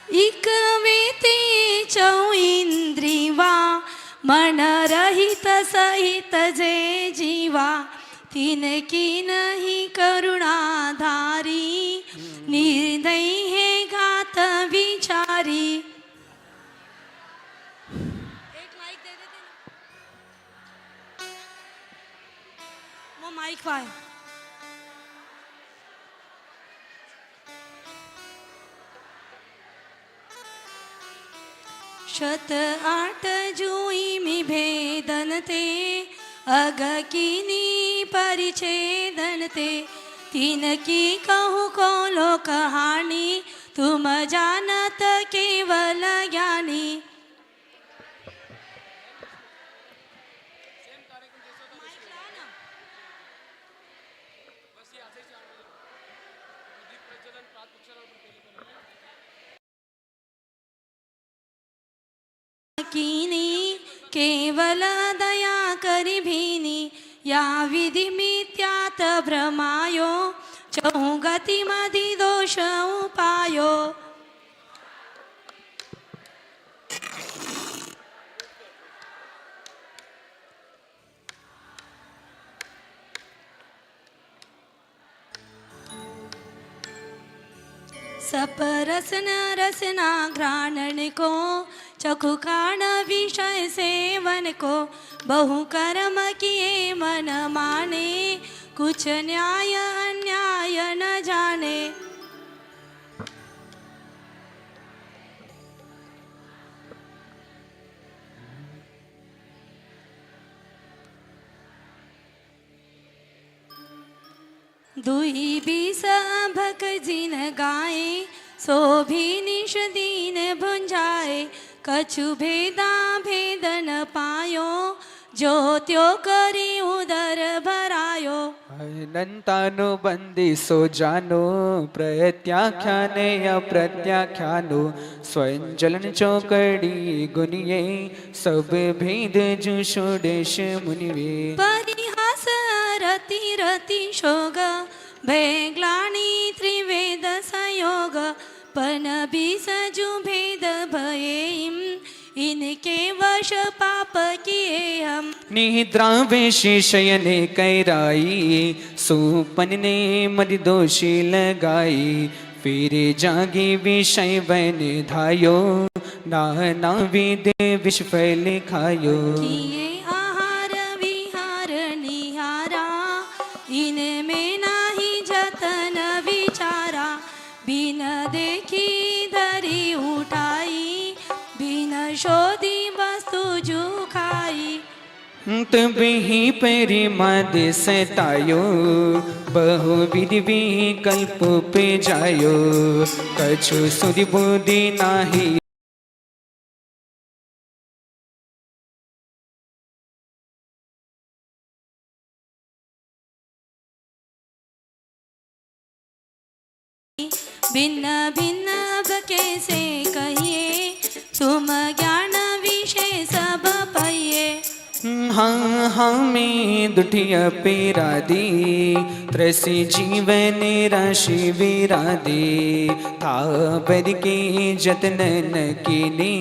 इकवे ते चौ इंद्रिवा मन रहित सहित जे जीवा तिनकी नहीं करुणाधारी निर्दयी है घात विचारी। एक माइक दे देते ना वो माइक पाए। शत आठ जुई मी भेदन ते अग कीनी परिच्छेदन ते तीन की कहूँ को लो कहानी तुम जानत केवल ज्ञानी। कीनी केवल दया करी भीनी या विधि मिथ्यात भ्रमायो चौगति मधि दोष उपायो। सपरसन रसना घ्राणन को चखु खान विषय सेवन को बहु कर्म किए मन माने कुछ न्याय अन्याय न जाने। दुई बीस भक जिन गाए सो भी निश दीन भुंजाए कछु भेदा भेदन पायो जो त्यो करी उदर भरायो। अनंतानु बंदी सो जानो प्रत्याख्यान अप्रत्याख्यानो स्वयं जलन चौकड़ी गुनिये सब भेद जु षोडश मुनिवे। परिहास रति रति शोग भैग्लानी त्रिवेद संयोग पन बीस जु भेद भये इनके वश पाप किए हम। निद्रा वेशी शयने कैराई सुपन ने मदि दोषी लगाई फिर जागी विषय बन धायो नाना विद विष फैल खायो। किए आहार विहार निहारा इनमें नाही जतन विचारा बिन देखी धरी उठाई बिन शोधी वस्तु जु खाई। तब ही परिमद सतायो बहु विधि विकल्प पे जायो कछु सुधि बुद्धि नाही। भिन्न भिन्न कैसे कहिए तुम ज्ञान विषय सब पाइए। हाँ हमें दुठिया पेरा दी त्रसी जीवन राशि विरा दे था बर के जतन न कीने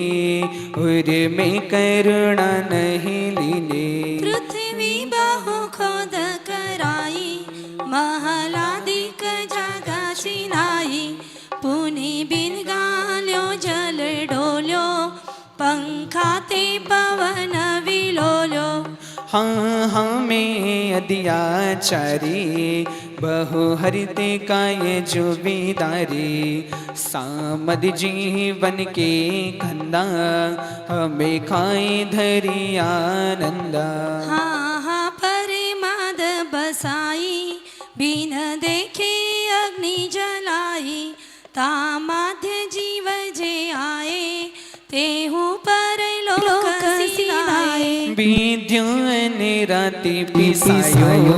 और में करुणा नहीं लीने। पृथ्वी बहु खोद कराई महलादिक जगा सिनाई पुनि बिन गाल्यो जल डोल्यो पंखाते पवन विलोल्यो। हाँ हमें अदियाचारी बहु हरिते काय जो विदारी सामद जीवन के खंदा हमें खाए धरी आनंदा। हाँ हाँ परिमाद बसाई बिन देखे अग्नि जलाई ता माध्य जीव जे आए तेहु पर लोक सिधाए। विद्युन राति पिसायो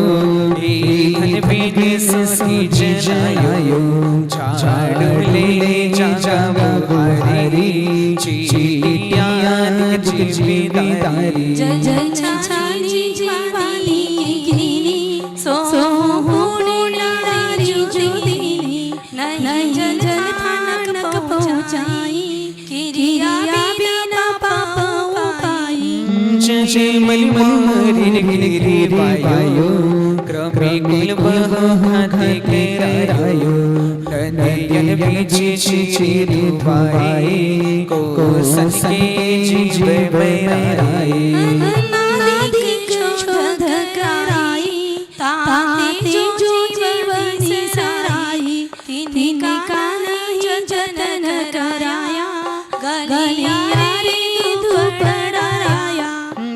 धन विदेश की जनायो झाड़ू ले जा बुहारी चिड़ियान जीविदारी। जज छानी जीवानी गिनी सो हुड़ी जुदीनी नहीं जल थानक पहुँचाई मलिमारिन गिरी वायो क्रमे कुल बहाते करायो नदियन बीचे चिरी भाई को संके जीव बैराई अनादिक शोध कराई ताते जो जीवनी सराई तिनका नहीं जतन कराया गलिया रे धूप डराया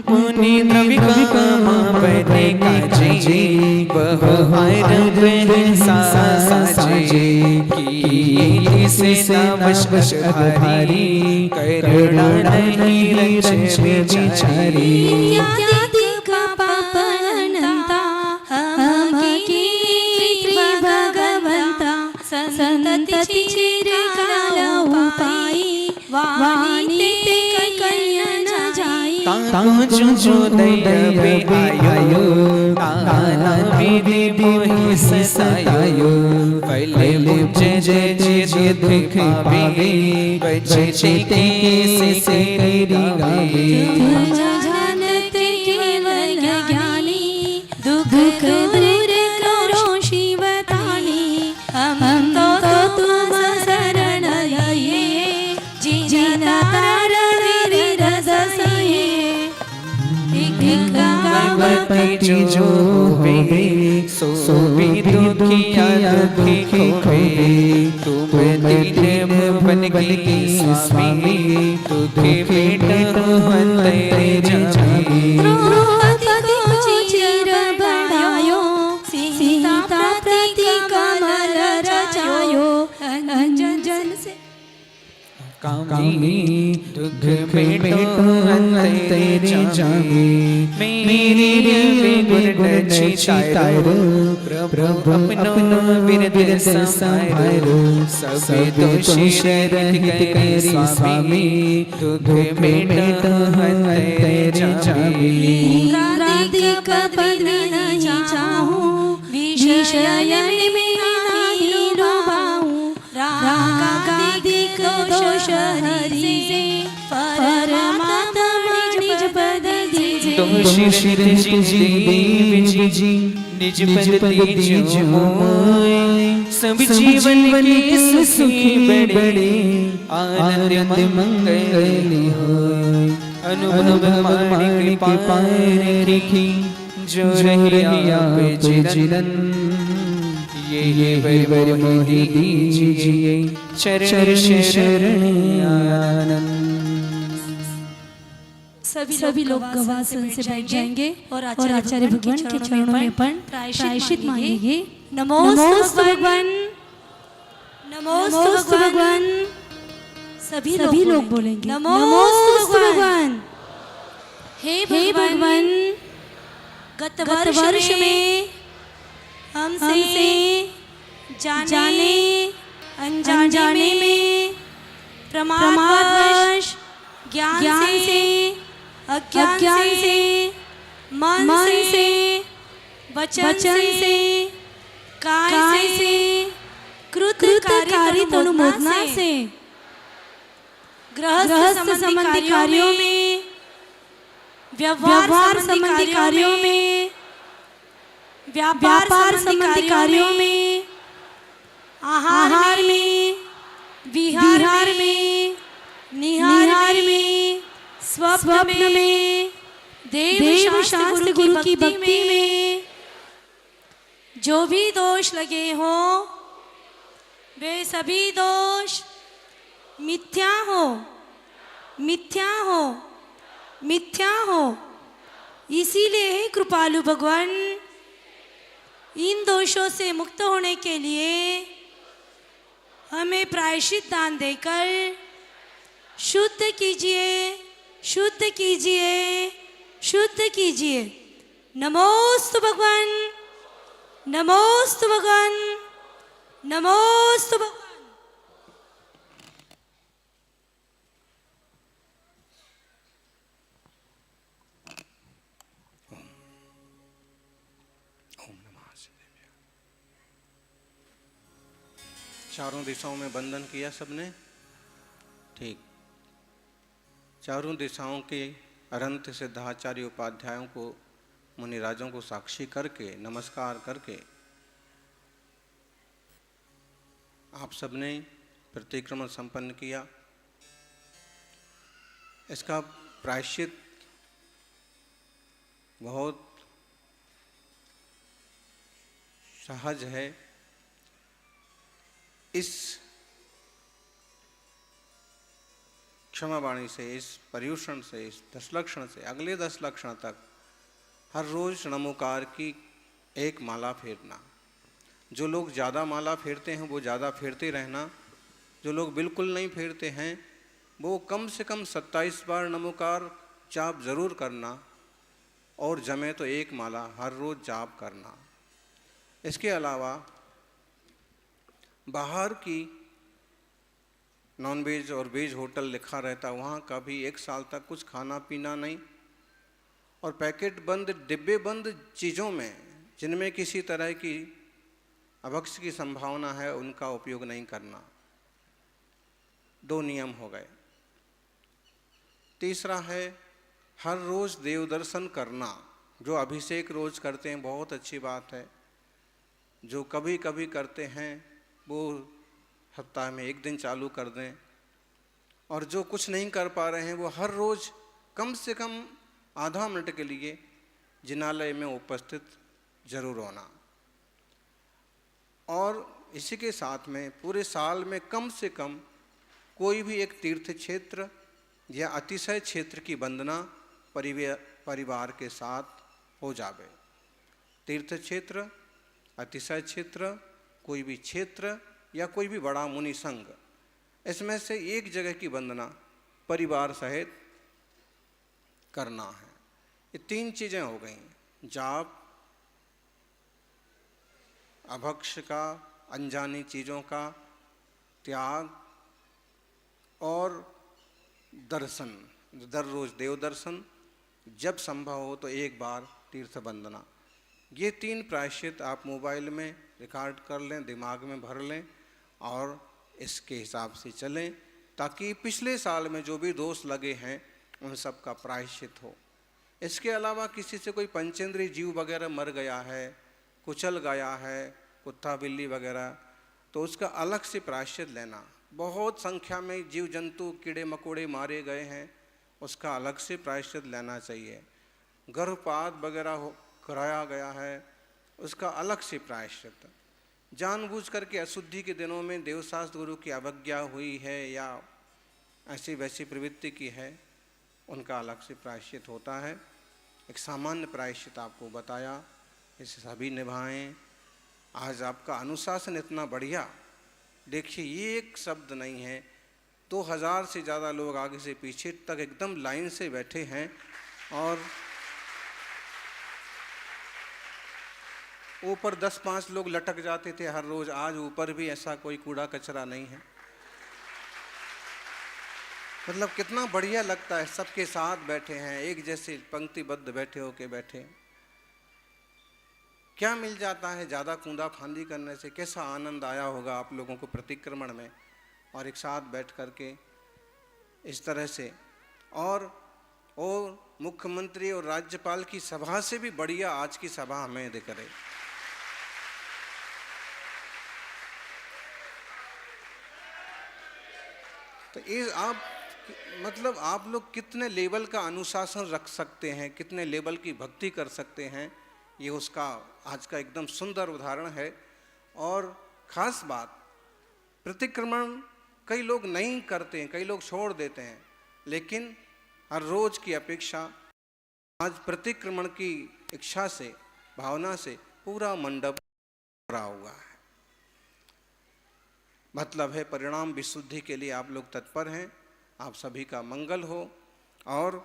पुनि द्रविका बने काजे बहार साजे की से नवश भारी करुणा नहीं रच बिचारी यादिक पापनंता हम की भगवंता संतति चिरकाल उपाई वाणी ते कल्याण जाई ताजो दैवे आयो ताना विधि बोहि ससायो पहले मुझे जय दुख पावे बचे ते से तेरी गावे जानते केवल ज्ञानी दुख दूर करो शिवतानी हम तो तुम शरण लिए जीना तारण विरस सये पति जो होवे सो भी दुखिया दुखी खोवे तुम दीन बन के स्वामी दुखी पेट हंते जामी द्रौपदी को चिर बढ़ायो सीता प्रति कमल रचायो अंजन से कामी दुख पेट हंते जामी मेरी गुण छितारो प्रभु अपनो बिरद संहारो सब दोष रहित करे स्वामी दुख पेट हंते जामी राधिक पद नहीं चाहूं विषय में नहीं डूबाऊं रागादिक दोष हरि से परमात्मा निज पद दीजे दोष जी निज पद दीजो सब जीवन के सुखी बड़े आनंद मंगल हो अनुभव माणिक पाए रेखी जो रही आप जिलन ये वर मोहि दीजिए चरण शरण आनंद। सभी लोग गवासन से बैठ जाएंगे और आचार्य भगवान के चरणों में अपन प्रायश्चित मांगेंगे। नमोस्तु भगवान, नमोस्तु भगवान। सभी लोग बोलेंगे नमोस्तु भगवान। हे भगवान, गत वर्ष में हमसे जाने अनजाने में प्रमादवश ज्ञान से अज्ञान से मन से वचन से काय से कृतकारी अनुमोदना से गृहस्थ संबंधी कार्यों में, व्यवहार संबंधी कार्यों में, व्यापार संबंधी कार्यों में, आहार में, विहार में, निहार में, स्वप्न में, देव शास्त्र गुरु की भक्ति में जो भी दोष लगे हो वे सभी दोष मिथ्या हो, मिथ्या हो, मिथ्या हो। इसीलिए हे कृपालु भगवान, इन दोषों से मुक्त होने के लिए हमें प्रायश्चित दान देकर शुद्ध कीजिए, शुद्ध कीजिए, शुद्ध कीजिए। नमोस्तु भगवान, नमोस्तु भगवान, नमोस्तु भगवान। चारों दिशाओं में बंधन किया सबने, ठीक। चारों दिशाओं के अनंत सिद्धाचार्य उपाध्यायों को, मुनिराजों को साक्षी करके, नमस्कार करके आप सबने प्रतिक्रमण संपन्न किया। इसका प्रायश्चित बहुत सहज है। इस क्षमावाणी से, इस पर्युषण से, इस 10 लक्षण से अगले 10 लक्षण तक हर रोज नमोकार की एक माला फेरना। जो लोग ज़्यादा माला फेरते हैं वो ज़्यादा फेरते रहना, जो लोग बिल्कुल नहीं फेरते हैं वो कम से कम 27 बार नमोकार जाप जरूर करना, और जमे तो एक माला हर रोज जाप करना। इसके अलावा बाहर की नॉन वेज और वेज होटल लिखा रहता, वहाँ कभी 1 साल तक कुछ खाना पीना नहीं, और पैकेट बंद, डिब्बे बंद चीज़ों में जिनमें किसी तरह की अभक्ष की संभावना है उनका उपयोग नहीं करना। 2 नियम हो गए। तीसरा है हर रोज देव दर्शन करना। जो अभिषेक रोज करते हैं बहुत अच्छी बात है, जो कभी कभी करते हैं वो सप्ताह में 1 दिन चालू कर दें, और जो कुछ नहीं कर पा रहे हैं वो हर रोज कम से कम आधा मिनट के लिए जिनालय में उपस्थित जरूर होना। और इसी के साथ में पूरे साल में कम से कम कोई भी एक तीर्थ क्षेत्र या अतिशय क्षेत्र की वंदना परिवार के साथ हो जावे। तीर्थ क्षेत्र, अतिशय क्षेत्र, कोई भी क्षेत्र या कोई भी बड़ा मुनि संघ, इसमें से एक जगह की वंदना परिवार सहित करना है। ये 3 चीज़ें हो गई, जाप, अभक्ष का, अनजानी चीज़ों का त्याग, और दर्शन, दररोज देव दर्शन, जब संभव हो तो 1 बार तीर्थ वंदना। ये 3 प्रायश्चित आप मोबाइल में रिकॉर्ड कर लें, दिमाग में भर लें और इसके हिसाब से चलें, ताकि पिछले साल में जो भी दोष लगे हैं उन सब का प्रायश्चित हो। इसके अलावा किसी से कोई पंचेंद्रीय जीव वगैरह मर गया है, कुचल गया है, कुत्ता बिल्ली वगैरह, तो उसका अलग से प्रायश्चित लेना। बहुत संख्या में जीव जंतु कीड़े मकोड़े मारे गए हैं, उसका अलग से प्रायश्चित लेना चाहिए। गर्भपात वगैरह कराया गया है, उसका अलग से प्रायश्चित। जानबूझ करके अशुद्धि के दिनों में देवशास्त्र गुरु की अवज्ञा हुई है या ऐसी वैसी प्रवृत्ति की है, उनका अलग से प्रायश्चित होता है। एक सामान्य प्रायश्चित आपको बताया, इसे सभी निभाएं। आज आपका अनुशासन इतना बढ़िया, देखिए ये एक शब्द नहीं है, 2000 से ज़्यादा लोग आगे से पीछे तक एकदम लाइन से बैठे हैं, और ऊपर 10-5 लोग लटक जाते थे हर रोज, आज ऊपर भी ऐसा कोई कूड़ा कचरा नहीं है। मतलब कितना बढ़िया लगता है, सबके साथ बैठे हैं, एक जैसे पंक्तिबद्ध बैठे होके बैठे। क्या मिल जाता है ज़्यादा कूदा फांदी करने से? कैसा आनंद आया होगा आप लोगों को प्रतिक्रमण में, और एक साथ बैठ करके इस तरह से। और मुख्यमंत्री और राज्यपाल की सभा से भी बढ़िया आज की सभा हमें दिख रही। तो ये आप लोग कितने लेवल का अनुशासन रख सकते हैं, कितने लेवल की भक्ति कर सकते हैं, ये उसका आज का एकदम सुंदर उदाहरण है। और ख़ास बात, प्रतिक्रमण कई लोग नहीं करते हैं, कई लोग छोड़ देते हैं, लेकिन हर रोज की अपेक्षा आज प्रतिक्रमण की इच्छा से, भावना से पूरा मंडप भरा हुआ है। मतलब है परिणाम विशुद्धि के लिए आप लोग तत्पर हैं। आप सभी का मंगल हो। और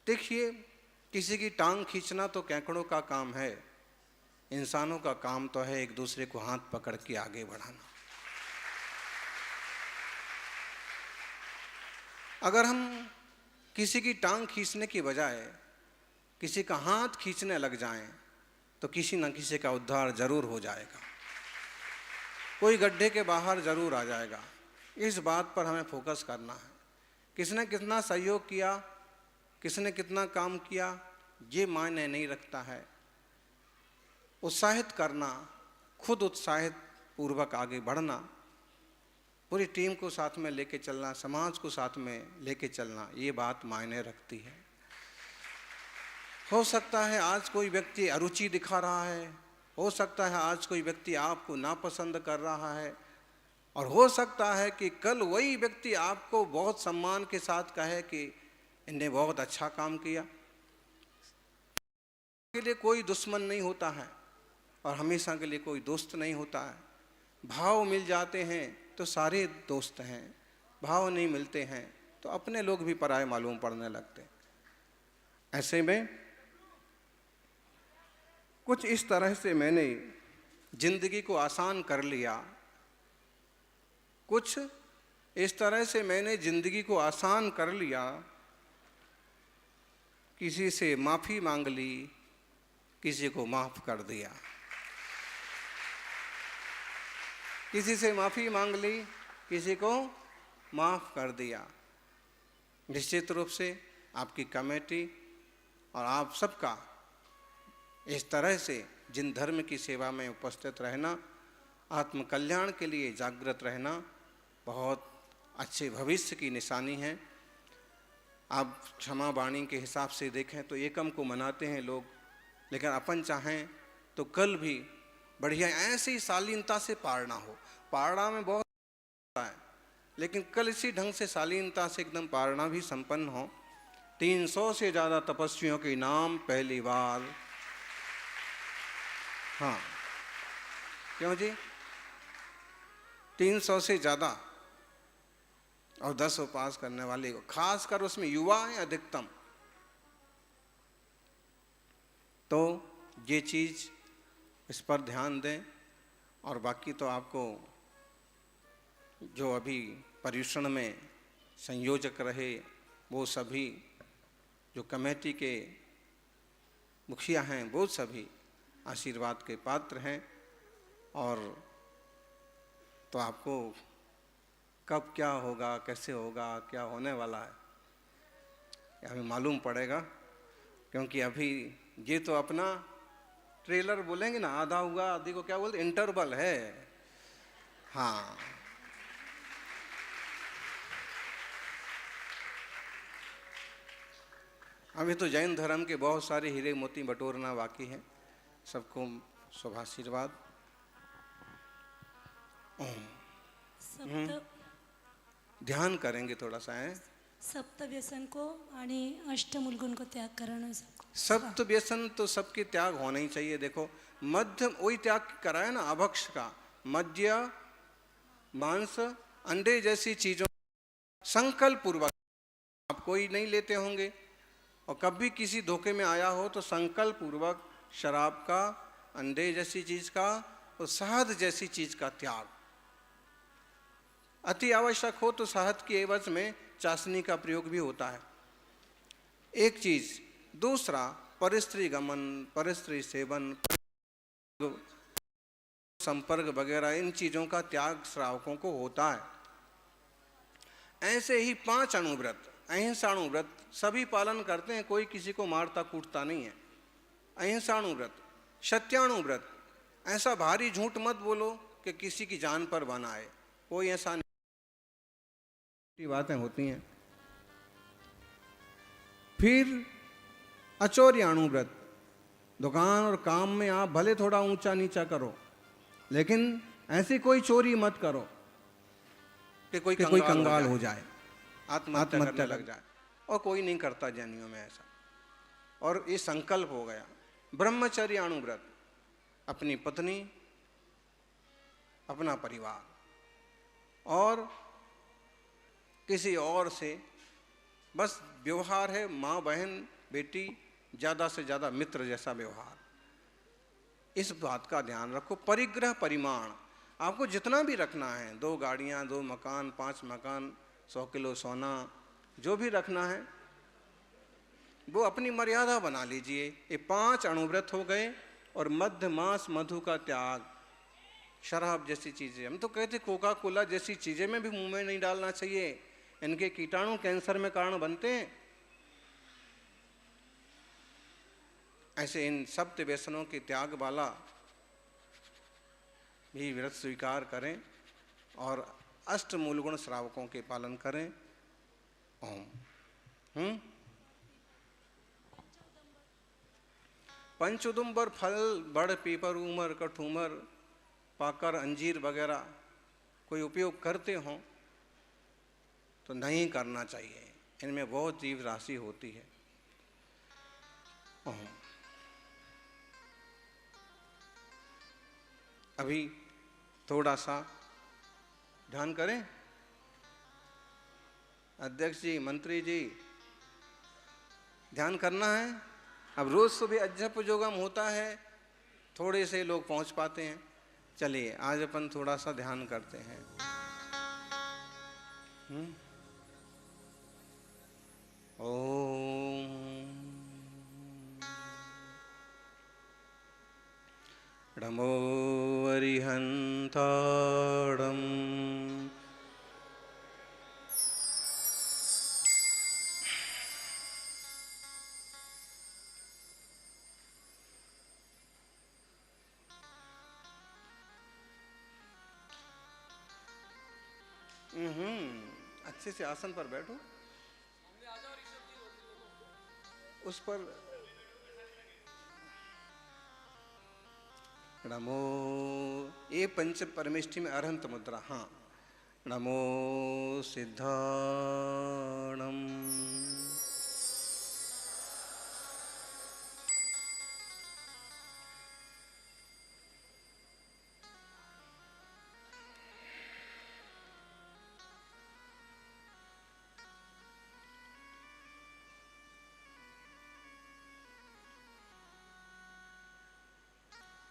देखिए, किसी की टांग खींचना तो कैकड़ों का काम है, इंसानों का काम तो है एक दूसरे को हाथ पकड़ के आगे बढ़ाना। अगर हम किसी की टांग खींचने की बजाय किसी का हाथ खींचने लग जाएं, तो किसी न किसी का उद्धार जरूर हो जाएगा, कोई गड्ढे के बाहर जरूर आ जाएगा। इस बात पर हमें फोकस करना है। किसने कितना सहयोग किया किसने कितना काम किया ये मायने नहीं रखता है। उत्साहित करना, खुद उत्साहित पूर्वक आगे बढ़ना, पूरी टीम को साथ में लेके चलना, समाज को साथ में लेके चलना, ये बात मायने रखती है। हो सकता है आज कोई व्यक्ति अरुचि दिखा रहा है, हो सकता है आज कोई व्यक्ति आपको नापसंद कर रहा है, और हो सकता है कि कल वही व्यक्ति आपको बहुत सम्मान के साथ कहे कि इनने बहुत अच्छा काम किया। के लिए कोई दुश्मन नहीं होता है और हमेशा के लिए कोई दोस्त नहीं होता है। भाव मिल जाते हैं तो सारे दोस्त हैं, भाव नहीं मिलते हैं तो अपने लोग भी पराये मालूम पड़ने लगते हैं। ऐसे में कुछ इस तरह से मैंने जिंदगी को आसान कर लिया, कुछ इस तरह से मैंने जिंदगी को आसान कर लिया। किसी से माफी मांग ली, किसी को माफ कर दिया, किसी से माफी मांग ली, किसी को माफ कर दिया। निश्चित रूप से आपकी कमेटी और आप सबका इस तरह से जिन धर्म की सेवा में उपस्थित रहना, आत्म कल्याण के लिए जागृत रहना बहुत अच्छे भविष्य की निशानी है। आप क्षमा वाणी के हिसाब से देखें तो एकम को मनाते हैं लोग, लेकिन अपन चाहें तो कल भी बढ़िया ऐसी शालीनता से पारना हो। पारना में बहुत है, लेकिन कल इसी ढंग से शालीनता से एकदम पारना भी संपन्न हो। 300 से ज़्यादा तपस्वियों के नाम पहली बार, हाँ क्यों जी, 300 से ज़्यादा और 10 उपास करने वाले को, खासकर उसमें युवा है अधिकतम। तो ये चीज़ इस पर ध्यान दें। और बाकी तो आपको जो अभी पर्युषण में संयोजक रहे वो सभी, जो कमेटी के मुखिया हैं वो सभी आशीर्वाद के पात्र हैं। और तो आपको कब क्या होगा, कैसे होगा, क्या होने वाला है ये हमें मालूम पड़ेगा, क्योंकि अभी ये तो अपना ट्रेलर बोलेंगे ना, आधा हुआ आधी को क्या बोलते, इंटरवल है। हाँ अभी तो जैन धर्म के बहुत सारे हीरे मोती बटोरना बाकी है। सबको शुभाशीर्वाद। ध्यान करेंगे थोड़ा सा है। सप्त व्यसन को आणि अष्टमूलगुण को त्याग करना। सप्त व्यसन तो सबके त्याग होना ही चाहिए। देखो मध्य वही त्याग कराया ना, अभक्ष का, मद्य, मांस, अंडे जैसी चीजों संकल्प पूर्वक आप कोई नहीं लेते होंगे, और कभी किसी धोखे में आया हो तो संकल्प पूर्वक शराब का, अंडे जैसी चीज का और शहद जैसी चीज का त्याग। अति आवश्यक हो तो शहद की एवज में चाशनी का प्रयोग भी होता है, एक चीज। दूसरा परस्त्री गमन, परस्त्री सेवन, संपर्क वगैरह इन चीजों का त्याग श्रावकों को होता है। ऐसे ही 5 अणुव्रत, अहिंसाणुव्रत सभी पालन करते हैं, कोई किसी को मारता कूटता नहीं है। अहिंसाणुव्रत, सत्याणुव्रत, ऐसा भारी झूठ मत बोलो कि किसी की जान पर बन आए, कोई ऐसा नहीं, बातें होती हैं। फिर अचौर्याणुव्रत, दुकान और काम में आप भले थोड़ा ऊंचा नीचा करो, लेकिन ऐसी कोई चोरी मत करो कि कोई कंगाल हो जाए, आत्महत्या करने लग जाए, और कोई नहीं करता जैनियों में ऐसा। और ये संकल्प हो गया। ब्रह्मचर्याणुव्रत, अपनी पत्नी, अपना परिवार और किसी और से बस व्यवहार है, माँ बहन बेटी, ज़्यादा से ज़्यादा मित्र जैसा व्यवहार। इस बात का ध्यान रखो। परिग्रह परिमाण, आपको जितना भी रखना है, 2 गाड़ियाँ, 2 मकान, 5 मकान, 100 किलो सोना, जो भी रखना है वो अपनी मर्यादा बना लीजिए। ये 5 अणुव्रत हो गए। और मध्य मांस मधु का त्याग, शराब जैसी चीज़ें, हम तो कहते कोका कोला जैसी चीज़ें में भी मुंह में नहीं डालना चाहिए, इनके कीटाणु कैंसर में कारण बनते हैं। ऐसे इन सप्त व्यसनों के त्याग वाला भी व्रत स्वीकार करें और अष्ट मूलगुण श्रावकों के पालन करें। ओम। पंचउदुम्बर फल बड़ पीपर उमर कठूमर पाकर अंजीर वगैरह कोई उपयोग करते हों तो नहीं करना चाहिए, इनमें बहुत जीव राशि होती है। ओम। अभी थोड़ा सा ध्यान करें। अध्यक्ष जी, मंत्री जी, ध्यान करना है। अब रोज सुबह अजप जोगम होता है, थोड़े से लोग पहुंच पाते हैं। चलिए आज अपन थोड़ा सा ध्यान करते हैं। ओम नमो अरिहंताणं अच्छे से आसन पर बैठो। उस पर नमो, ये पंच परमेष्टि में अरहंत मुद्रा। हाँ, नमो सिद्धाणम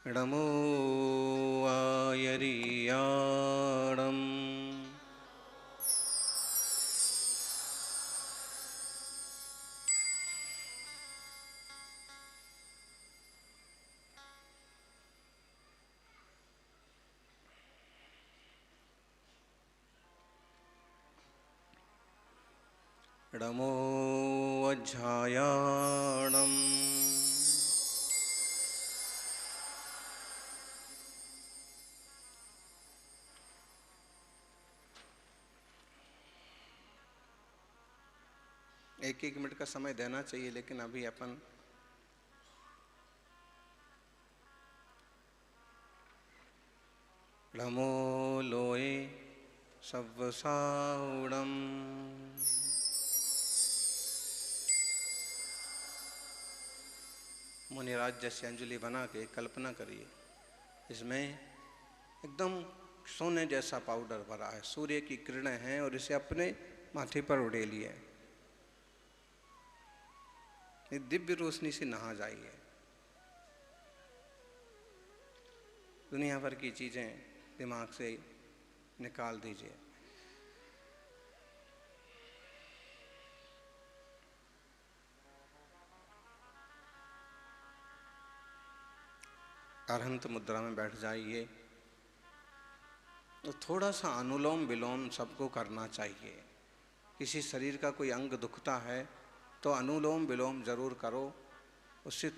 नमो आयरियाणम नमो वज्रायाणम एक एक मिनट का समय देना चाहिए, लेकिन अभी अपन नमो लोए सव्वसाउणम मुनिराज जैसे अंजलि बना के कल्पना करिए, इसमें एकदम सोने जैसा पाउडर भरा है, सूर्य की किरणें हैं और इसे अपने माथे पर उड़े लिए दिव्य रोशनी से नहा जाइए। दुनिया भर की चीजें दिमाग से निकाल दीजिए। अरहंत मुद्रा में बैठ जाइए। तो थोड़ा सा अनुलोम विलोम सबको करना चाहिए। किसी शरीर का कोई अंग दुखता है तो अनुलोम विलोम जरूर करो, उससे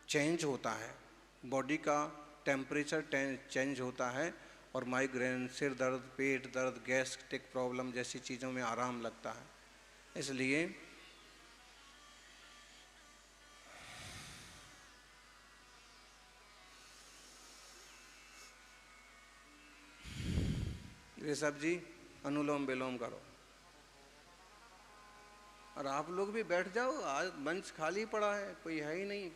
चेंज होता है, बॉडी का टेम्परेचर चेंज होता है और माइग्रेन, सिर दर्द, पेट दर्द, गैस्ट्रिक प्रॉब्लम जैसी चीज़ों में आराम लगता है। इसलिए ये सब जी अनुलोम विलोम करो। और आप लोग भी बैठ जाओ, आज मंच खाली पड़ा है, कोई है ही नहीं।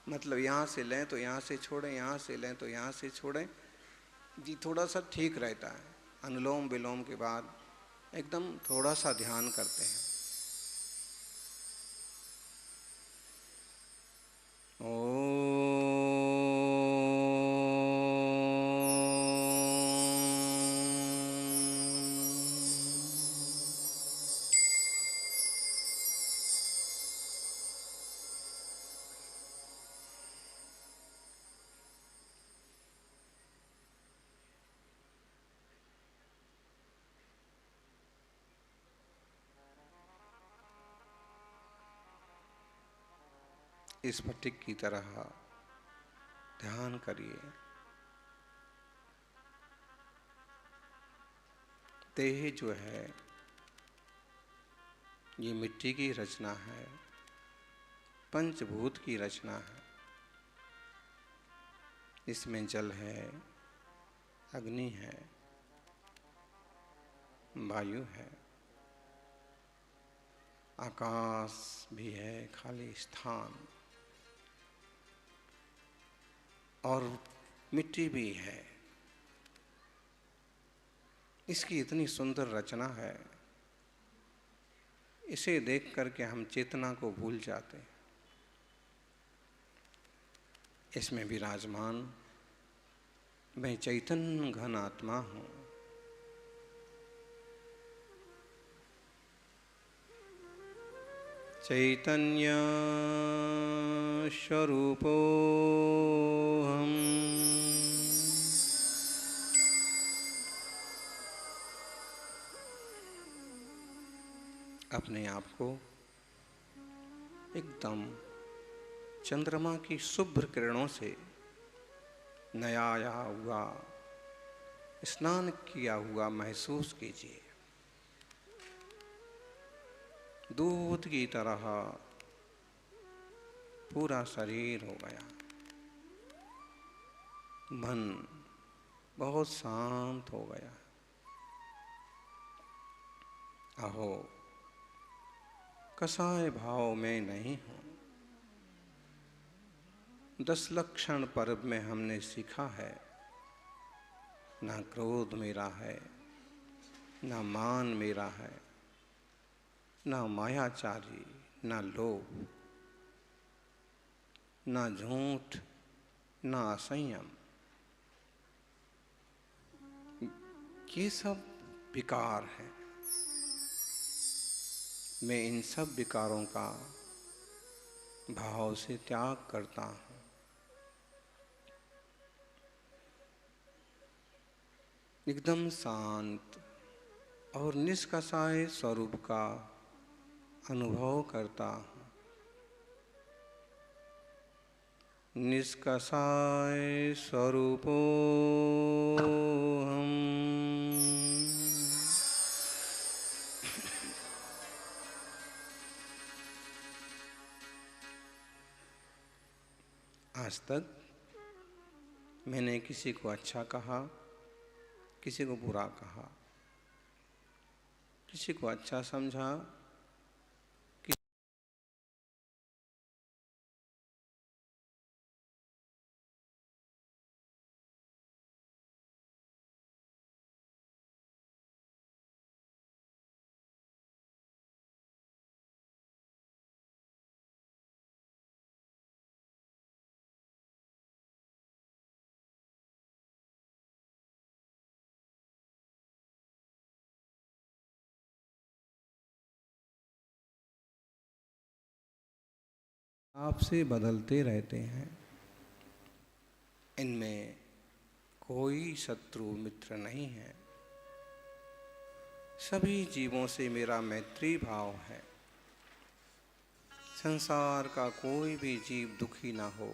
मतलब यहाँ से लें तो यहाँ से छोड़ें, यहाँ से लें तो यहाँ से छोड़ें जी, थोड़ा सा ठीक रहता है। अनुलोम विलोम के बाद एकदम थोड़ा सा ध्यान करते हैं। स्फटिक की तरह ध्यान करिए। देह जो है ये मिट्टी की रचना है, पंचभूत की रचना है। इसमें जल है, अग्नि है, वायु है, आकाश भी है, खाली स्थान, और मिट्टी भी है। इसकी इतनी सुंदर रचना है, इसे देख करके हम चेतना को भूल जाते हैं। इसमें विराजमान मैं चैतन्य घन आत्मा हूँ। चैतन्य स्वरूपो हम। अपने आप को एकदम चंद्रमा की शुभ्र किरणों से नहाया हुआ, स्नान किया हुआ महसूस कीजिए। दूध की तरह पूरा शरीर हो गया, मन बहुत शांत हो गया। अहो, कसाय भाव में नहीं हूं। 10 लक्षण पर्व में हमने सीखा है, ना क्रोध मेरा है, ना मान मेरा है, ना मायाचारी, ना लोभ, ना झूठ, ना असंयम। ये सब विकार हैं। मैं इन सब विकारों का भाव से त्याग करता हूँ। एकदम शांत और निष्कसाय स्वरूप का अनुभव करता हूँ। निष्कसाय स्वरूपो हम। आज तक मैंने किसी को अच्छा कहा, किसी को बुरा कहा, किसी को अच्छा समझा, आपसे बदलते रहते हैं। इनमें कोई शत्रु मित्र नहीं है। सभी जीवों से मेरा मैत्री भाव है। संसार का कोई भी जीव दुखी ना हो,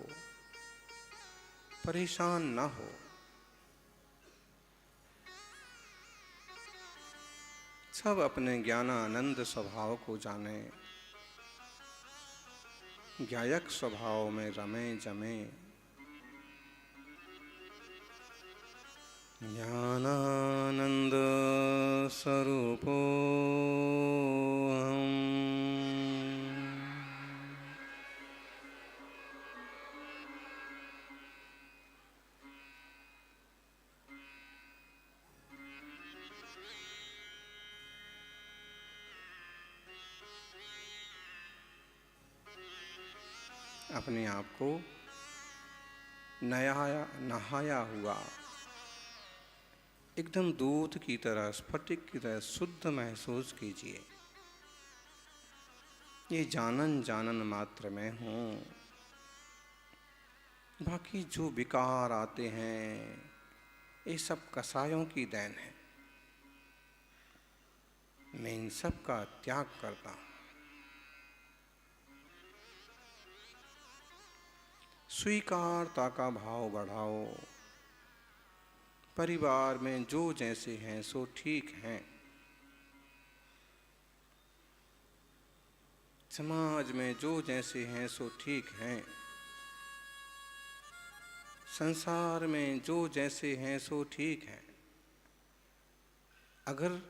परेशान ना हो। सब अपने ज्ञानानंद स्वभाव को जाने, ज्ञायक स्वभाव में रमे जमे। ज्ञानानंद स्वरूपो हम। अपने आप को नहाया हुआ एकदम दूध की तरह, स्फटिक की तरह शुद्ध महसूस कीजिए। ये जानन मात्र में हूँ। बाकी जो विकार आते हैं, ये सब कसायों की देन है। मैं इन सब का त्याग करता हूँ। स्वीकारता का भाव बढ़ाओ। परिवार में जो जैसे हैं सो ठीक हैं। समाज में जो जैसे हैं सो ठीक हैं। संसार में जो जैसे हैं सो ठीक हैं। अगर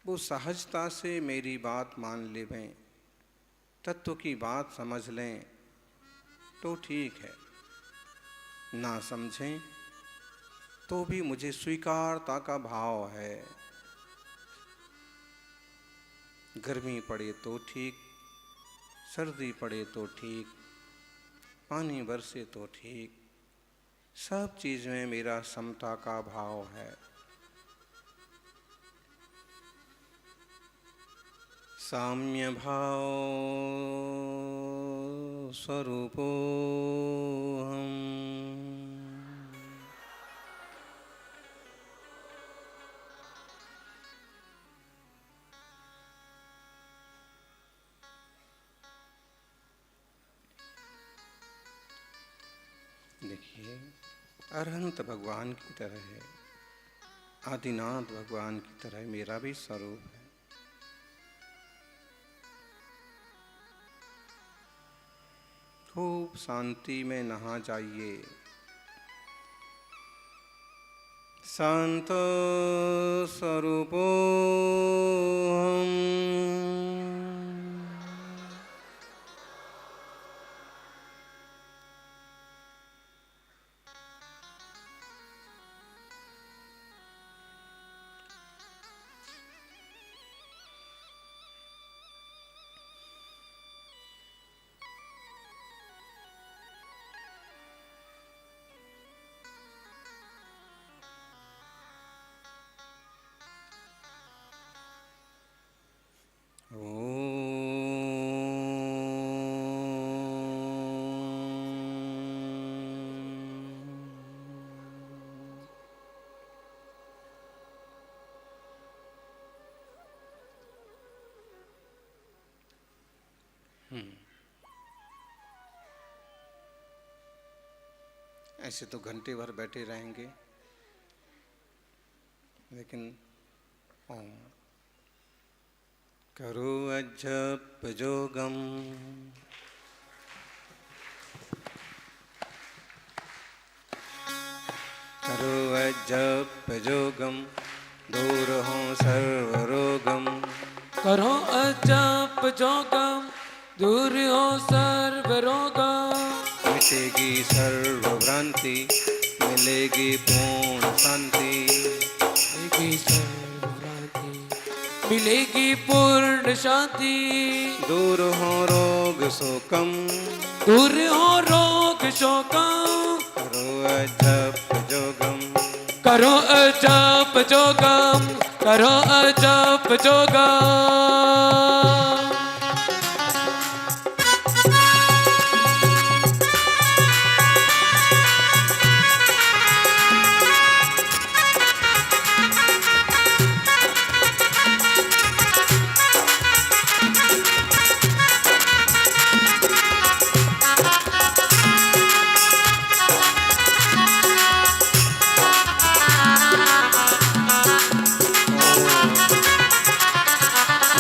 वो सहजता से मेरी बात मान लें, तत्व की बात समझ लें तो ठीक है। ना समझें तो भी मुझे स्वीकारता का भाव है। गर्मी पड़े तो ठीक, सर्दी पड़े तो ठीक, पानी बरसे तो ठीक, सब चीज में मेरा समता का भाव है। साम्य भाव स्वरूपो हम। देखिए, अरहंत भगवान की तरह है, आदिनाथ भगवान की तरह मेरा भी स्वरूप है। खूब शांति में नहा जाइए। शांत स्वरूपो हम। ऐसे तो घंटे भर बैठे रहेंगे, लेकिन ओम करो अजप जोगम। करो अजप जोगम, दूर हो सर्वरोगम। करो अजप जोगम, दूर हो सर्वरोगम। मिटेगी सर्वभ्रांति, मिलेगी पूर्ण शांति। मिलेगी सर्वभ्रांति, मिलेगी पूर्ण शांति। दूर हो रोग शोकम, दूर हो रोग शोकम। करो अजप जोगम। करो अजप जोगम, करो अजप जोगम।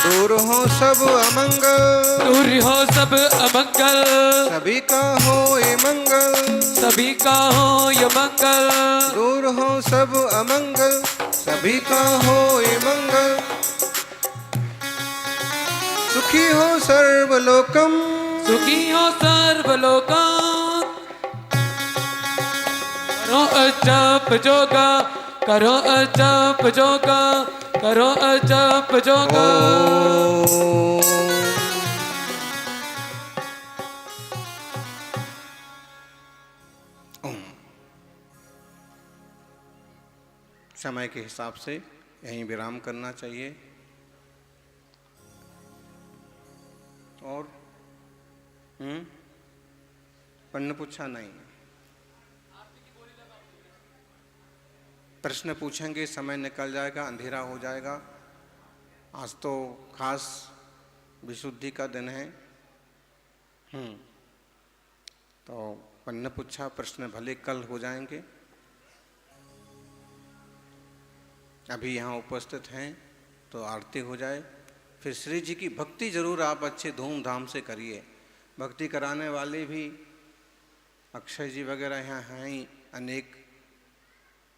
दूर हो सब अमंगल, दूर हो सब अमंगल। सभी का हो ये मंगल, सभी का हो ये मंगल। दूर हो सब अमंगल, सभी का हो ये मंगल। सुखी हो सर्वलोकम, सुखी हो सर्वलोकम। करो अजप जोगा, करो अजप जोगा, करो अजप जोगा। ओम। समय के हिसाब से यहीं विराम करना चाहिए। और पढ़ने पूछा नहीं, प्रश्न पूछेंगे, समय निकल जाएगा, अंधेरा हो जाएगा। आज तो खास विशुद्धि का दिन है। तो पन्न पूछा प्रश्न भले कल हो जाएंगे, अभी यहाँ उपस्थित हैं तो आरती हो जाए, फिर श्री जी की भक्ति जरूर आप अच्छे धूमधाम से करिए। भक्ति कराने वाले भी अक्षय जी वगैरह यहाँ हैं ही, अनेक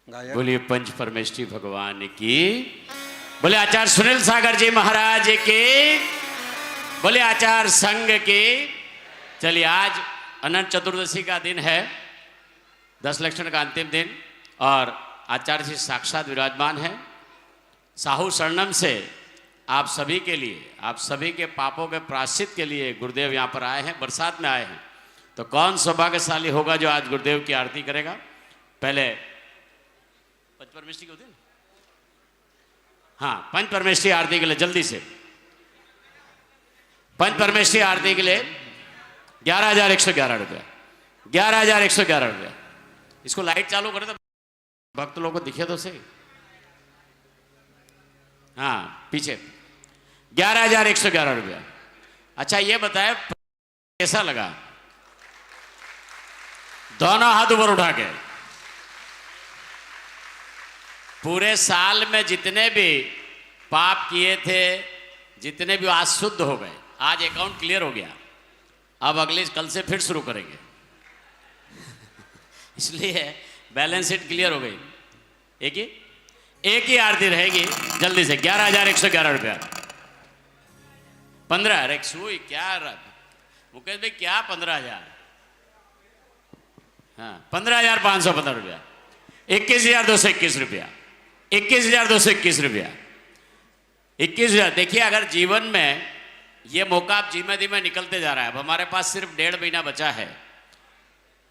गायक। बोलिए पंच परमेष्ठी भगवान की, बोले आचार्य सुनील सागर जी महाराज की, बोले आचार्य संघ की। चलिए आज अनंत चतुर्दशी का दिन है, 10 लक्षण का अंतिम दिन, और आचार्य जी साक्षात विराजमान है। साहू शरणम से आप सभी के लिए, आप सभी के पापों के प्रायश्चित के लिए गुरुदेव यहाँ पर आए हैं, बरसात में आए हैं। तो कौन सौभाग्यशाली होगा जो आज गुरुदेव की आरती करेगा। पहले पंच परमेष्ठी के दिन, हाँ पंच परमेष्ठी आरती के लिए जल्दी से, पंच परमेष्ठी आरती के लिए 11,111 रुपया, 11,111 रुपया। इसको लाइट चालू करें तो भक्त लोगों को दिखे तो सही। हाँ पीछे 11,111 रुपया। अच्छा ये बताए कैसा लगा, दोनों हाथ ऊपर उठा के। पूरे साल में जितने भी पाप किए थे, जितने भी आज शुद्ध हो गए, आज अकाउंट क्लियर हो गया। अब अगले कल से फिर शुरू करेंगे इसलिए बैलेंस शीट क्लियर हो गई। एक ही आरती रहेगी जल्दी से, 11,111 रुपया। 15 रेक्सुई क्या मुकेश भाई, क्या 15,000, हाँ 15,515 रुपया, 21,221 रुपया, 21,221 रुपया, 21,000। देखिए अगर जीवन में ये मौका आप धीमे धीमे निकलते जा रहा है। अब हमारे पास सिर्फ 1.5 महीना बचा है,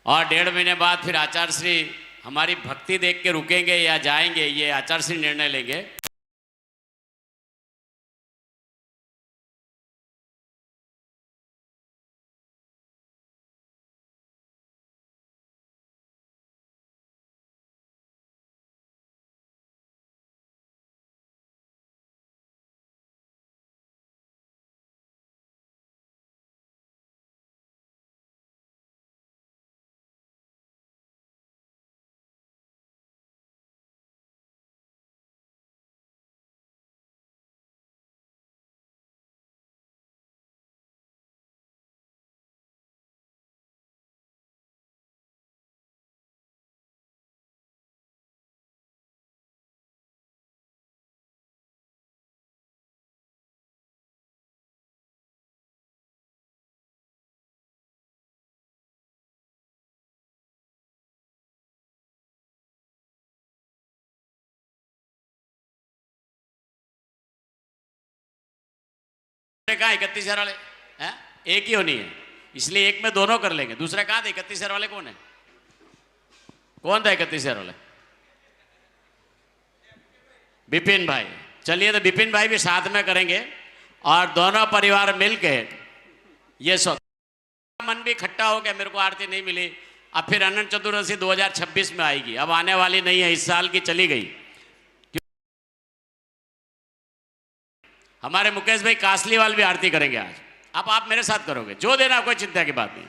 और 1.5 महीने बाद फिर आचार्य श्री हमारी भक्ति देख के रुकेंगे या जाएंगे, ये आचार्य श्री निर्णय लेंगे। कहा 31,000 वाले हैं, एक ही होनी है, इसलिए एक में दोनों कर लेंगे। दूसरा कहा था 31,000 वाले कौन है, कौन था 31,000 वाले? विपिन भाई। चलिए तो विपिन भाई भी साथ में करेंगे, और दोनों परिवार मिलके ये मन भी खट्टा हो गया, मेरे को आरती नहीं मिली। अब फिर अनंत चतुर्दशी 2026 में आएगी, अब आने वाली नहीं है, इस साल की चली गई। हमारे मुकेश भाई कासलीवाल भी आरती करेंगे आज। अब आप मेरे साथ करोगे, जो देना कोई चिंता की बात नहीं।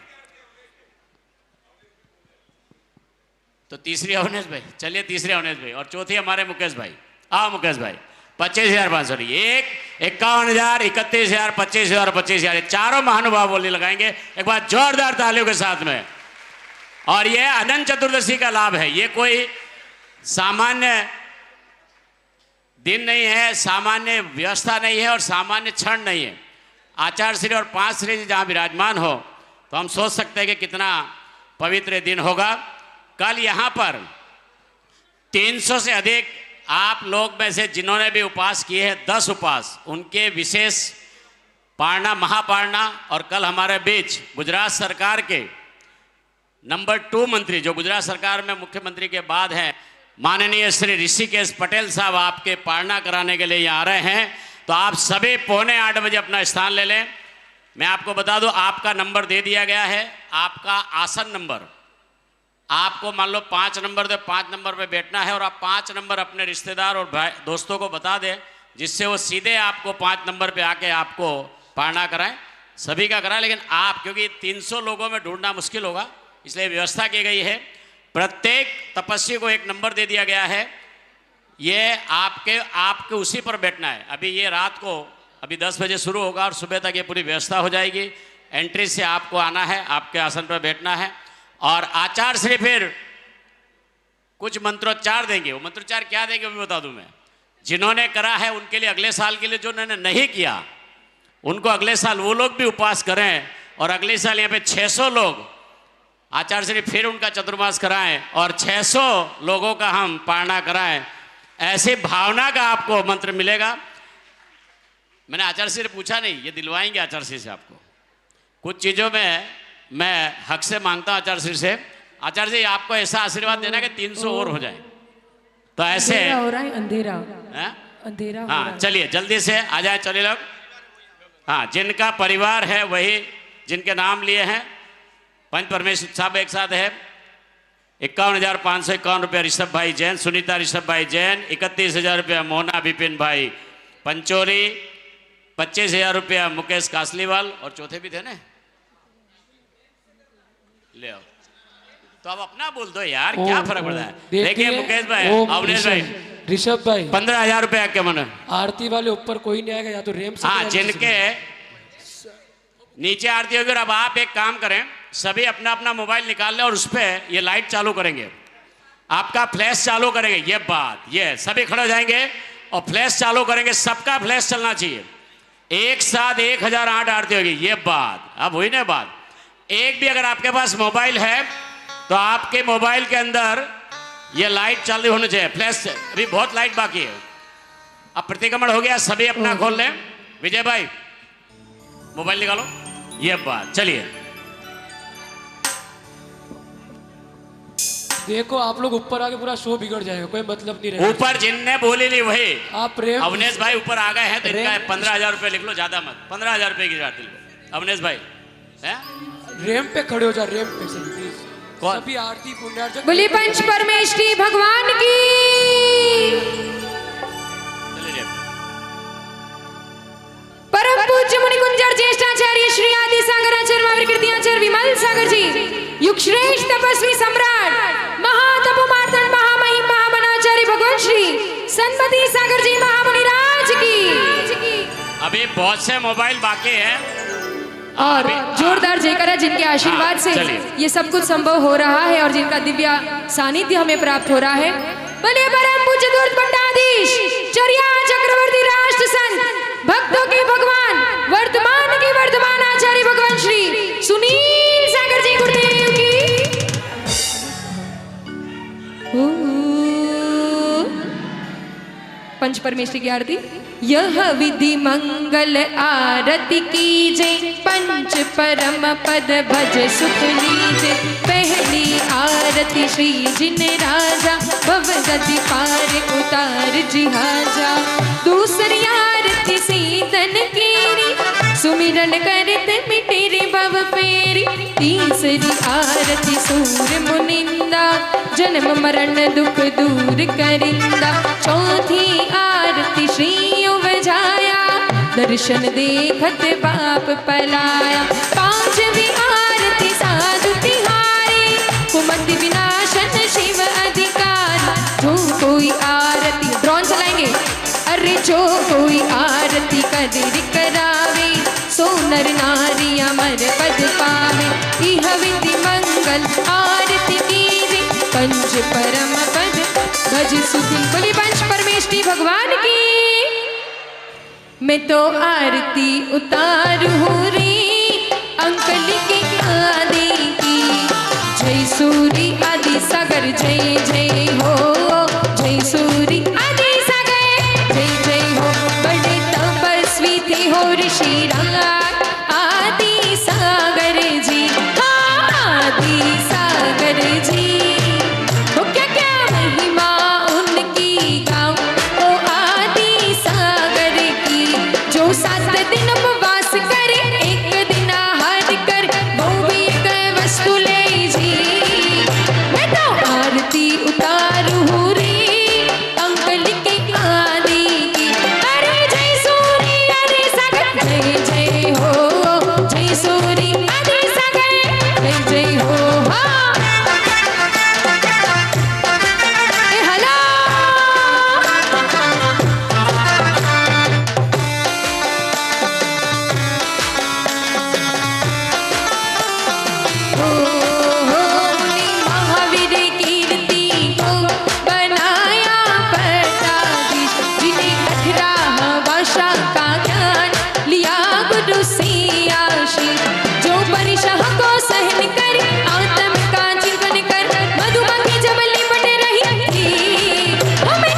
तो तीसरी अवनेश भाई, चलिए तीसरी अवनेश भाई, और चौथी हमारे मुकेश भाई। आओ मुकेश भाई, 25,500, एक 51,000, 31,000, 25,000, 25,000, चारों महानुभाव बोली लगाएंगे एक बार जोरदार तालियों के साथ में। और ये अनंत चतुर्दशी का लाभ है, ये कोई सामान्य दिन नहीं है, सामान्य व्यवस्था नहीं है, और सामान्य क्षण नहीं है। आचार्य श्री और 5 श्री जी जहाँ विराजमान हो तो हम सोच सकते हैं कि कितना पवित्र दिन होगा। कल यहाँ पर 300 से अधिक आप लोग में से जिन्होंने भी उपवास किए हैं, 10 उपवास, उनके विशेष पारना, महापारना। और कल हमारे बीच गुजरात सरकार के नंबर 2 मंत्री, जो गुजरात सरकार में मुख्यमंत्री के बाद हैं, माननीय श्री ऋषिकेश पटेल साहब आपके पारना कराने के लिए यहाँ आ रहे हैं। तो आप सभी 7:45 बजे अपना स्थान ले लें। मैं आपको बता दूं, आपका नंबर दे दिया गया है, आपका आसन नंबर। आपको मान लो 5 नंबर तो 5 नंबर पे बैठना है, और आप 5 नंबर अपने रिश्तेदार और भाई दोस्तों को बता दें, जिससे वो सीधे आपको 5 नंबर पे आके आपको पारना कराएं। सभी का कराएं, लेकिन आप, क्योंकि 300 लोगों में ढूंढना मुश्किल होगा, इसलिए व्यवस्था की गई है। प्रत्येक तपस्वी को एक नंबर दे दिया गया है, ये आपके उसी पर बैठना है। अभी ये रात को अभी 10 बजे शुरू होगा और सुबह तक ये पूरी व्यवस्था हो जाएगी। एंट्री से आपको आना है, आपके आसन पर बैठना है और आचार्य श्री फिर कुछ मंत्रोच्चार देंगे। वो मंत्रोच्चार क्या देंगे वो बता दूं मैं। जिन्होंने करा है उनके लिए अगले साल के लिए, जो उन्होंने नहीं किया उनको अगले साल वो लोग भी उपवास करें और अगले साल यहाँ पे 600 लोग आचार्य श्री फिर उनका चतुर्मास कराएं और 600 लोगों का हम पारणा कराएं। ऐसी भावना का आपको मंत्र मिलेगा। मैंने आचार्य श्री से पूछा नहीं, ये दिलवाएंगे आचार्य श्री से आपको। कुछ चीज़ों में मैं हक से मांगता हूँ आचार्य श्री से, आचार्य जी आपको ऐसा आशीर्वाद देना कि 300 और हो जाए। तो ऐसे अंधेरा हो रहा है, अंधेरा अंधेरा हो रहा हाँ है। चलिए जल्दी से आ जाए चलिए लोग। हाँ जिनका परिवार है वही जिनके नाम लिए हैं पंच परमेश्वर साहब एक साथ है। 51,551 रुपया ऋषभ भाई जैन, सुनीता ऋषभ भाई जैन। 31,000 रुपया मोहना विपिन भाई पंचोरी। 25,000 रुपया मुकेश कासलीवाल और चौथे भी थे ना, ले आओ। तो अब अपना बोल दो यार, क्या फर्क पड़ता है। देखिए मुकेश भाई, अवनेश भाई, ऋषभ भाई 15,000 रुपया क्या मन। आरती वाले ऊपर कोई नहीं आएगा, या तो रेम से हाँ जिनके नीचे आरती होगी। और अब आप एक काम करें, सभी अपना अपना मोबाइल निकाल लें और उस पर ये लाइट चालू करेंगे, आपका फ्लैश चालू करेंगे। ये बात, ये सभी खड़े हो जाएंगे और फ्लैश चालू करेंगे। सबका फ्लैश चलना चाहिए। एक साथ 1008 आरती होगी। ये बात अब हुई ना बात। एक भी अगर आपके पास मोबाइल है तो आपके मोबाइल के अंदर ये लाइट चालू होनी चाहिए, फ्लैश। अभी बहुत लाइट बाकी है। अब प्रतिक्रमण हो गया, सभी अपना खोल लें। विजय भाई मोबाइल निकालो। ये बात, चलिए देखो आप लोग ऊपर आके पूरा शो बिगड़ जाएगा, कोई मतलब नहीं रहेगा। ऊपर जिनने बोली ली वही। आप रेम अवनेश भाई ऊपर आ गए हैं तो इनका 15,000 रुपये लिख लो, ज्यादा मत। 15,000 रुपये की जाती लो अवनेश भाई है? रेम पे खड़े हो जा, रेम पे से प्लीज। कौन? सभी आरती पुण्यार्चक बोली पंच परमेष्ठी भगवान की। चलिए परम पूज्य मुनि कुंजर ज्येष्ठाचार्य श्री आदि सागराचार्य महावीर कीर्तियाचार्य विमल सागर जी, युग श्रेष्ठ तपस्वी सम्राट महातप मार्तंड महामहिम महामनाचार्य भगवान श्री सन्मति सागर जी महामुनि राज की। अभी बहुत से मोबाइल बाकी हैं और जोरदार जयकारा जिनके आशीर्वाद से चलिए। ये सब कुछ संभव हो रहा है और जिनका दिव्य सानिध्य हमें प्राप्त हो रहा है। बने परम पूज्य दूत पंडाधीश चर्या चक्रवर्ती राष्ट्र संत भक्तों के भगवान वर्तमान के वर्तमान आचार्य भगवान श्री सुनील सागर जी गुरुदेव की। पंच परमेष्ठी की आरती। यह विधि मंगल आरती कीजे, पंच परम पद भज सुख लीजे। पहली आरती श्री जिन राजा, भव गति पार उतार जिहाजा। दूसरी आरती सीतन कीरी, सुमिरन करत मिटे रे भव फेरी। तीसरी आरती सूर मुनिंदा, जन्म मरण दुख दूर करिंदा। चौथी आरती श्री बजाया, दर्शन देखत बाप पलाया। पांचवी आरती साधु तिहारी, कुमति विनाशन शिव अधिकारी। जो कोई आरती ड्रोन चलाएंगे। अरे जो कोई आरती कदर करावे, सो नर नारी अमर पद पावे। इह विधि मंगल आरती कीजे, पंच परम पद भज सुखी। बोली पंच परमेष्ठी भगवान की। मैं तो आरती उतारू रे अंकल की आदि की। जय सूरी आदि सागर जय जय हो, जय सूरी आदि सागर जय जय हो। बड़े तपस्वी थे हो ऋषि राज आदि सागर जी, आदि सागर जी। हो क्या क्या महिमा उनकी गाँव, ओ आदि सागर की। जो 7 दिन उपवास करे, एक दिन आहार कर, वो भी एक वस्तु ले जी। मैं तो आरती उतारू रे अंकल की आदि की। अरे जय सूरी अरे सागर जय जय गुरु से आशीष। जो परिशह को सहन कर आत्म का चिंतन कर मधुमक्खी जब लिपट रही थी हमें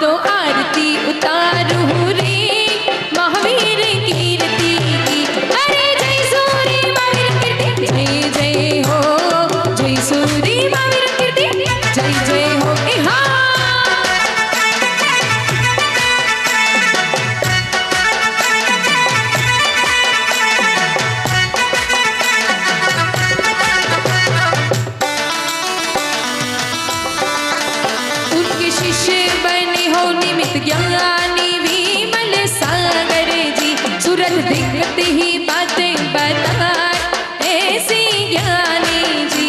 तो आरती उतारू रे महावीर कीर्ति की। अरे जय सूरी महावीर कीर्ति जय जय हो, जय सूरी महावीर कीर्ति जय जय हो। उनके शिष्य बने हो निमित ज्ञानी विमल सागर जी। सूरत दिखते ही बातें बताए ऐसी ज्ञानी जी।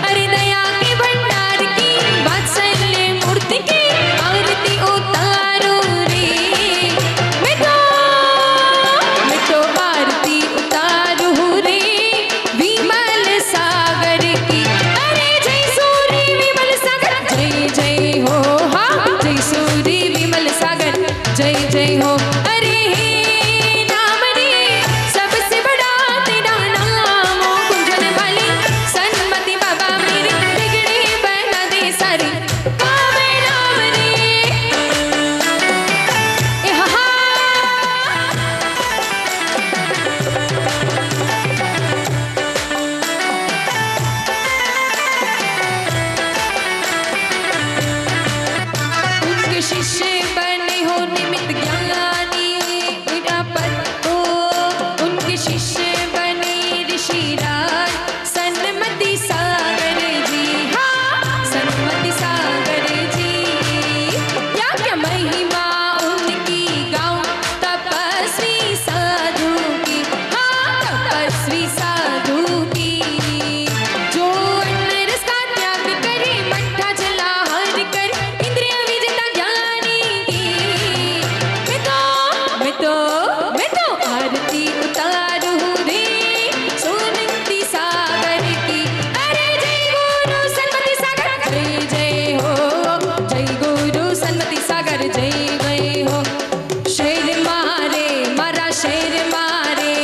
अरे दया के भंडार की वात्सल्य मूर्ति की आरती उतारो रे मैं तो आरती उतारू रे विमल सागर की। अरे जय सूरी विमल सागर जय जय हो, हाँ जय सूरी विमल सागर जय जय हो। अरे हे नाम रे सबसे बड़ा तेरा नाम हो कुंजन वाली सन्मति बाबा मेरे बिगड़े बना दे सारी कावे नाम रे ए हा हा। उनके शिष्य बने हो निमित ज्ञानी विरापत हो। उनके शिष्य बने ऋषिराज सन्मति सागर जी, हाँ सन्मति सागर जी। क्या महिमा उनकी गाऊं तपस्वी साधु की, हाँ तपस्वी साधु की। जो अन्न रस का त्याग करे मट्ठा जला हर कर इंद्रिय विजेता ज्ञानी की। मैं तो आरती उतारू रे सोनमती सागर की। अरे जय गुरु सन्मति सागर जय जय हो, जय गुरु सन्मति सागर जय जय हो। शेर मारे मारा शेर मारे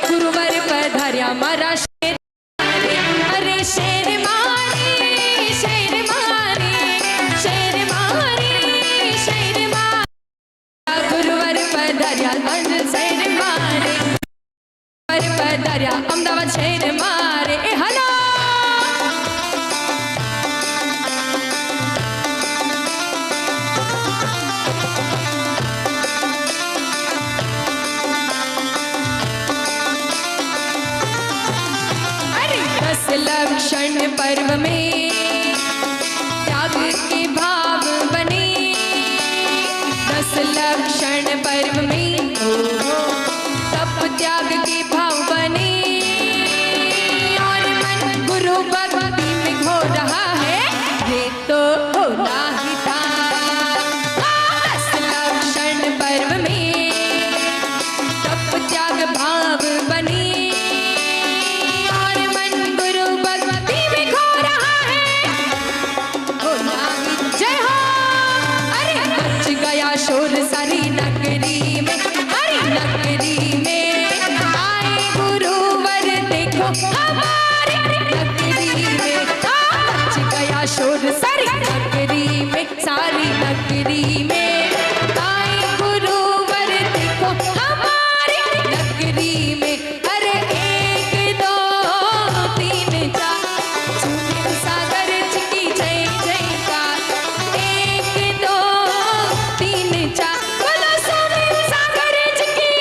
गुरुवर पधार्या मारा शेर मारे। अरे शेर मारे शेर मारे शेर मारे शेर मारे गुरुवर पधार्या शेर मारे गुरुवर पधार्या अहमदाबाद शेर मारे ए हला। अरे 10 लक्षण पर्व में त्याग के भाव बने। 10 लक्षण पर्व में तप त्याग के भाव बने। और मन गुरु भक्ति में खो रहा है ये तो होना ही था। 10 लक्षण पर्व में तप त्याग भाव बने। और मन गुरु भक्ति में खो रहा है होना ही जय हो। अरे मच गया शोर सारी नगरी में, अरे नगरी में आए गुरुवर देखो हमारी नगरी में। मच गया शोर सारी नगरी में, सारी नगरी में आए गुरुवर देखो हमारी नगरी में। अरे 1 2 3 4 सुनील सागर जी की जय जयकार। 1 2 3 4 बोलो सुनील सागर जी की।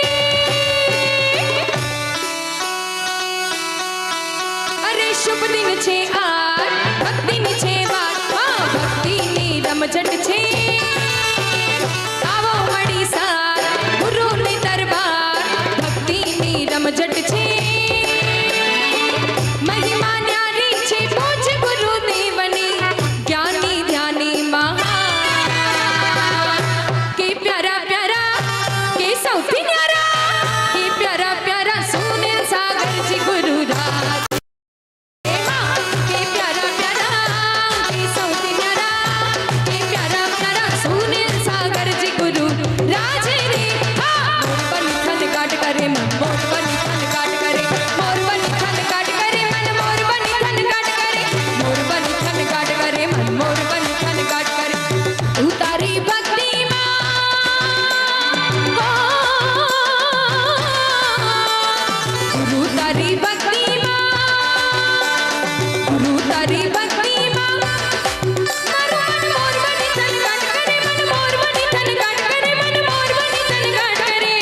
अरे शुभ दिन छे आज भक्ति ની છે વાત, હા ભક્તિ ની રમઝટ છે। આવો મળી સાર ગુરુની દરબાર ભક્તિ ની રમઝટ છે। महिमा न्यारी छे पूज गुरु देवनी ज्ञानी ध्यानी महान। के प्यारा प्यारा के सौथी न्यारा के प्यारा प्यारा सुनील सागर जी गुरु राज। के प्यारा प्यारा के सौथी न्यारा के प्यारा प्यारा सुनील सागर जी गुरु राज रे। हाँ पर खंड काट करे मन मोर बनी थन काट करे मोर बनी थन काट करे मन मोर बनी थन काट करे मोर बनी थन काट करे मन मोर बनी थन काट करे उतारी भक्ति माँ गुरु तारी भक्ति माँ गुरु तारी भक्ति माँ मारो मन मोर बनी थन काट करे मन मोर बनी थन काट करे मन मोर बनी थन काट करे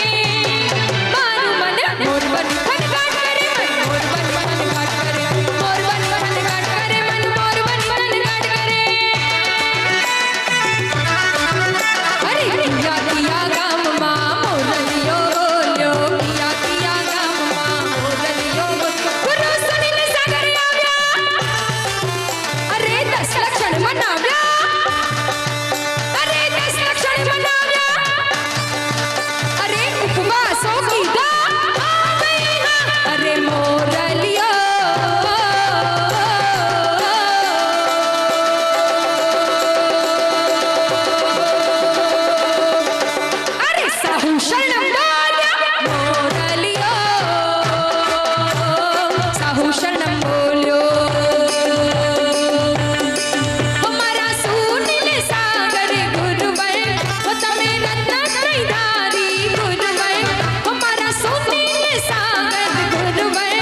मारो मन मोर बनी थन काट करे मन मोर बनी थन काट करे मोर बनी थन काट करे मन मोर बनी थन काट करे अरे किया किया गाम माँ मोरलियो बोलियो किया किया गाम माँ मोरलियो गुरु सुनील सागर आव्या अरे 10 लक्षण मनाव्या अरे 10 लक्षण मनाव्या अरे उपवासो कीधा अरे मोरलियो अरे साहू शरणम बोल्या मोरलियो साहू शरणम बोल्यो हमारा सुनील सागर गुरुवर वो तमे रत्न कैधारी गुरुवर हमारा सुनील सागर गुरुवर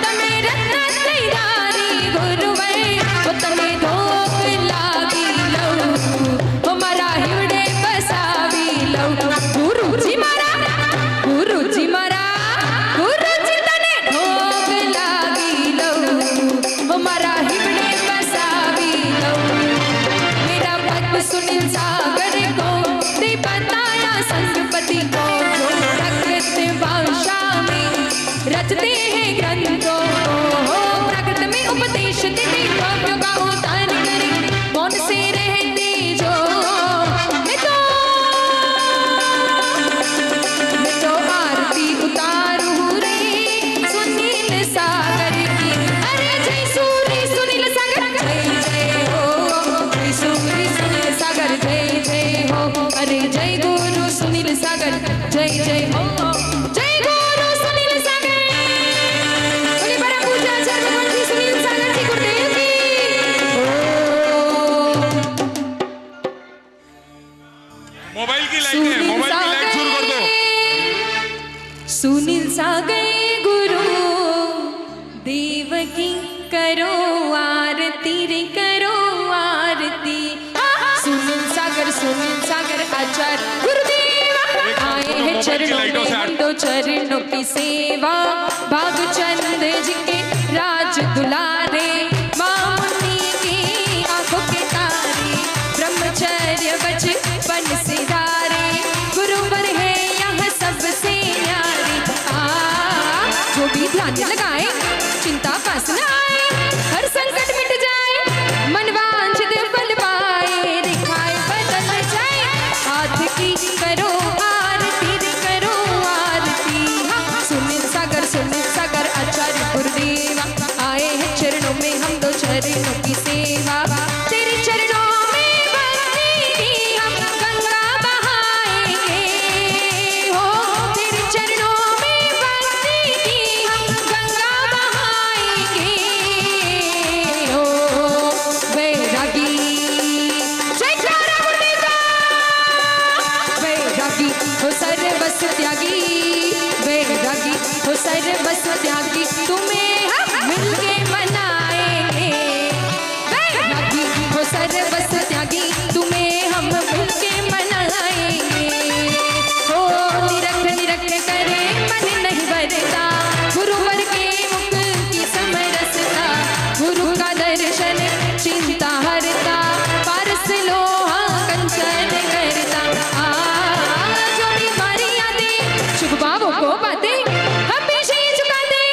तमे रत्न कैधारी गुरुवर वो तमे धोक लागी लऊ हमारा हिवड़े बसावी लऊ गुरुजी मारा गुरुजी मारा गुरुजी तने धोक लागी लऊ हमारा हिवड़े बसावी लऊ मेरा भक्त सुनील सागर को दे बताया संगपति को जो प्रकृत भाषा में रचते हैं ग्रंथों को प्रकृत में उपदेश देते काव्यों का उतार करे मौन से रहते जो मैं तो आरती उतारू रे सुनील सागर की अरे जय सूरी सुनील सागर जय जय हो जय सूरी सुनील सागर जय जय हो अरे जय गुरु सुनील सागर जय जय हो जय गुरु सुनील सागर बोले बड़ा पूजा चरण मंत्री सुनील सागर जी गुरुदेव की मोबाइल की लाइट है, मोबाइल की लाइट शुरू कर दो। सुनील सागर गुरु देवकी करो आरती रे करो आरती सुनील सागर आचार्य गुरुदेव आए हैं चरणों में हम दो चरणों की सेवा भागचंद जी के राज दुलारे माँ मुनि की आंखों के तारे ब्रह्मचर्य बचपन से धारे गुरुवर है यहाँ सबसे न्यारे जो भी ध्यान लगाए चिंता पास न आए हर संकट मिट जाए मन वांछित फल पाए दिखाए बदल जाए हाथ की करो आरती रे करो आरती सुनील सागर आचार्य गुरुदेवा आए हैं चरणों में हम दो चरणों की सेवा तेरे चरणों में भक्ति की हम गंगा बहाएंगे हो तेरे चरणों में भक्ति की हम गंगा बहाएंगे हो वैरागी जयकारा गुरुदेवा वैरागी हो सर्वस्व त्यागी वैरागी हो सर्वस्व त्यागी तुम्हें हम मिलके मनाएंगे वैरागी हो सर्वस्व त्यागी तुम्हें हम मिलके मनाएंगे हो निरख करे मन नहीं भरता गुरुवर के मुख की समरसता गुरु का दर्शन चिंता हरता पारस लोहा कंचन करता जोड़ी मारी यादें शुभ भावों को बातें हमेशा ही झुकाते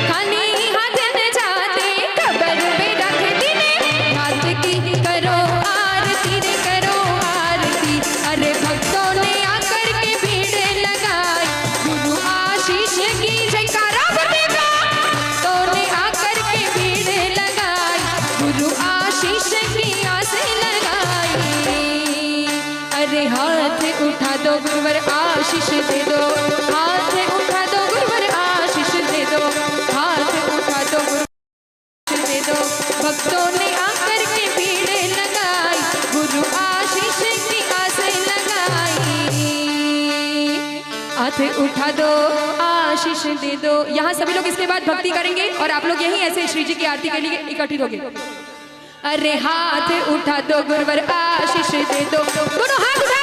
खाली हाथ न जाते खबर पे रख दिने रात की करो आरती रे करो आरती अरे भक्तों ने आकर के भीड़ लगाई गुरु आशीष की जयकारा गुरुदेवा भक्तों ने आकर के भीड़ लगाई गुरु आशीष की आस लगाई अरे हाथ उठा दो गुरुवर आशीष दे दो हाथ उठा दो गुरुवर दे दो। यहाँ सभी लोग इसके बाद भक्ति करेंगे और आप लोग यही ऐसे श्री जी की आरती के लिए इकट्ठित होंगे। अरे हाथ उठा दो गुरुवर आशीष दे दो, दोनों हाथ उठा